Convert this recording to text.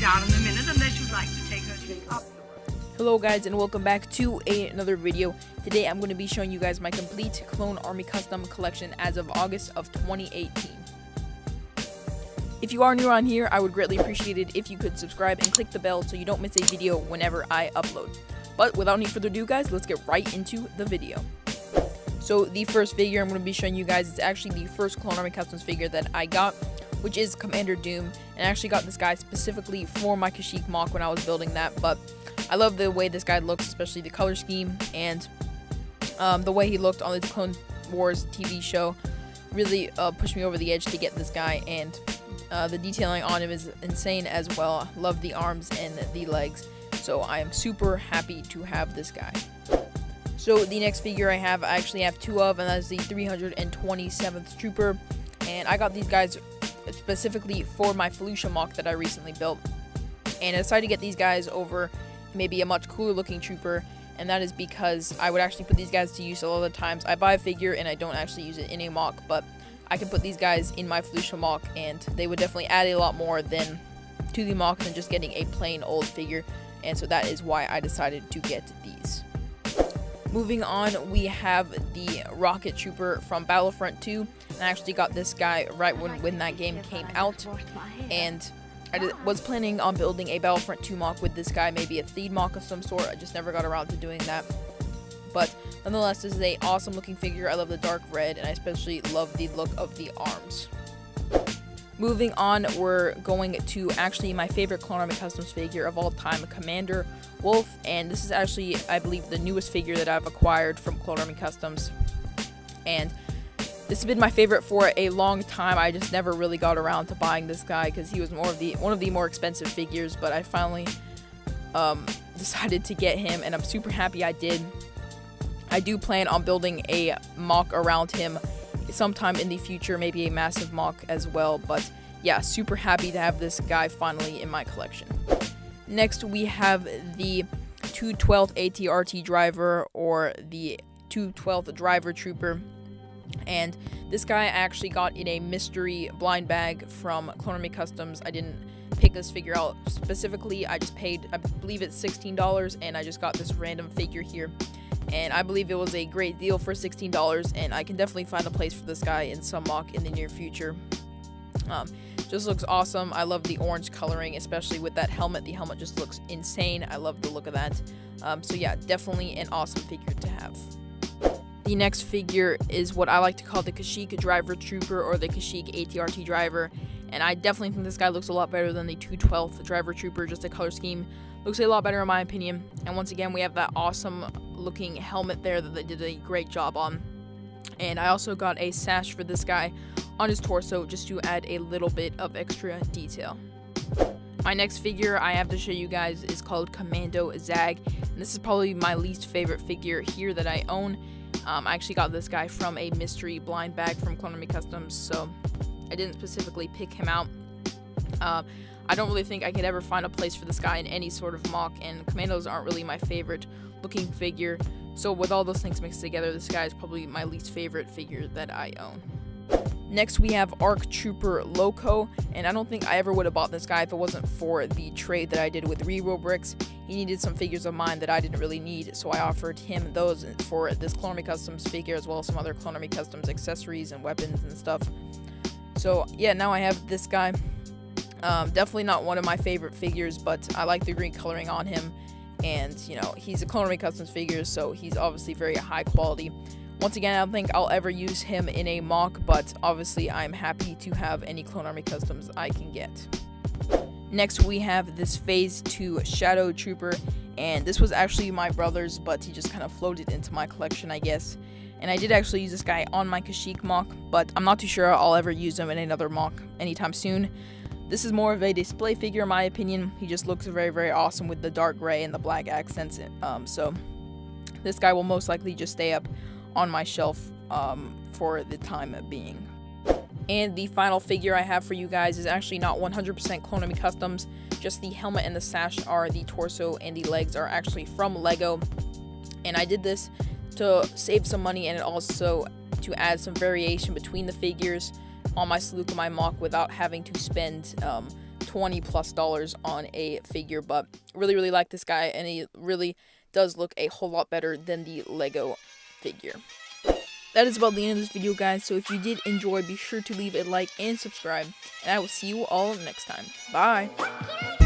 down in a minute unless you'd like to take her to the opera. Hello guys, and welcome back to another video. Today I'm going to be showing you guys my complete Clone Army Custom collection as of August of 2018. If you are new around here, I would greatly appreciate it if you could subscribe and click the bell so you don't miss a video whenever I upload. But without any further ado guys, let's get right into the video. So the first figure I'm going to be showing you guys is actually the first Clone Army Customs figure that I got, which is Commander Doom, and I actually got this guy specifically for my Kashyyyk mock when I was building that. But I love the way this guy looks, especially the color scheme, and the way he looked on the Clone Wars TV show really pushed me over the edge to get this guy, and the detailing on him is insane as well. I love the arms and the legs, so I am super happy to have this guy. So the next figure I actually have two of, and that is the 327th Trooper, and I got these guys specifically for my Felucia mock that I recently built, and I decided to get these guys over maybe a much cooler looking Trooper, and that is because I would actually put these guys to use a lot of the times. I buy a figure and I don't actually use it in a mock, but I can put these guys in my Felucia mock, and they would definitely add a lot more to the mock than just getting a plain old figure, and so that is why I decided to get these. Moving on, we have the Rocket Trooper from Battlefront 2. I actually got this guy right when that game came out, and I was planning on building a Battlefront 2 mock with this guy, maybe a themed mock of some sort. I just never got around to doing that. But nonetheless, this is an awesome looking figure. I love the dark red, and I especially love the look of the arms. Moving on, we're going to actually my favorite Clone Army Customs figure of all time, Commander Wolffe, and this is actually, I believe, the newest figure that I've acquired from Clone Army Customs, and this has been my favorite for a long time. I just never really got around to buying this guy because he was one of the more expensive figures, but I finally decided to get him, and I'm super happy I did. I do plan on building a mock around him sometime in the future, maybe a massive mock as well, but yeah, super happy to have this guy finally in my collection. Next, we have the 212th Atr T Driver, or the 212th Driver Trooper, and this guy I actually got in a mystery blind bag from Clone Army Customs. I didn't pick this figure out specifically, I just paid, I believe it's $16, and I just got this random figure here. And I believe it was a great deal for $16, and I can definitely find a place for this guy in some mock in the near future. Just looks awesome. I love the orange coloring, especially with that helmet. The helmet just looks insane. I love the look of that. So yeah, definitely an awesome figure to have. The next figure is what I like to call the Kashyyyk Driver Trooper, or the Kashyyyk Atr T Driver. And I definitely think this guy looks a lot better than the 212th Driver Trooper. Just the color scheme looks a lot better in my opinion. And once again, we have that awesome looking helmet there that they did a great job on. And I also got a sash for this guy on his torso just to add a little bit of extra detail. My next figure I have to show you guys is called Commando Zag, and this is probably my least favorite figure here that I own. I actually got this guy from a mystery blind bag from Clone Army Customs, so I didn't specifically pick him out. I don't really think I could ever find a place for this guy in any sort of mock, and Commandos aren't really my favorite looking figure, so with all those things mixed together, this guy is probably my least favorite figure that I own. Next, we have Atr Trooper Loco, and I don't think I ever would have bought this guy if it wasn't for the trade that I did with Reroll Bricks. He needed some figures of mine that I didn't really need, so I offered him those for this Clone Army Customs figure, as well as some other Clone Army Customs accessories and weapons and stuff. So yeah, now I have this guy. Definitely not one of my favorite figures, but I like the green coloring on him, and you know, he's a Clone Army Customs figure, so he's obviously very high quality. Once again, I don't think I'll ever use him in a mock, but obviously I'm happy to have any Clone Army Customs I can get. Next, we have this Phase 2 Shadow Trooper, and this was actually my brother's, but he just kind of floated into my collection, I guess. And I did actually use this guy on my Kashyyyk mock, but I'm not too sure I'll ever use him in another mock anytime soon. This is more of a display figure in my opinion. He just looks very, very awesome with the dark gray and the black accents. So this guy will most likely just stay up on my shelf for the time being. And the final figure I have for you guys is actually not 100% Clone Army Customs. Just the helmet and the sash are, the torso and the legs are actually from Lego. And I did this to save some money, and also to add some variation between the figures on my Felucia, my mock, without having to spend $20+ on a figure, but really like this guy, and he really does look a whole lot better than the Lego figure. That is about the end of this video, guys, so if you did enjoy, be sure to leave a like and subscribe, and I will see you all next time. Bye!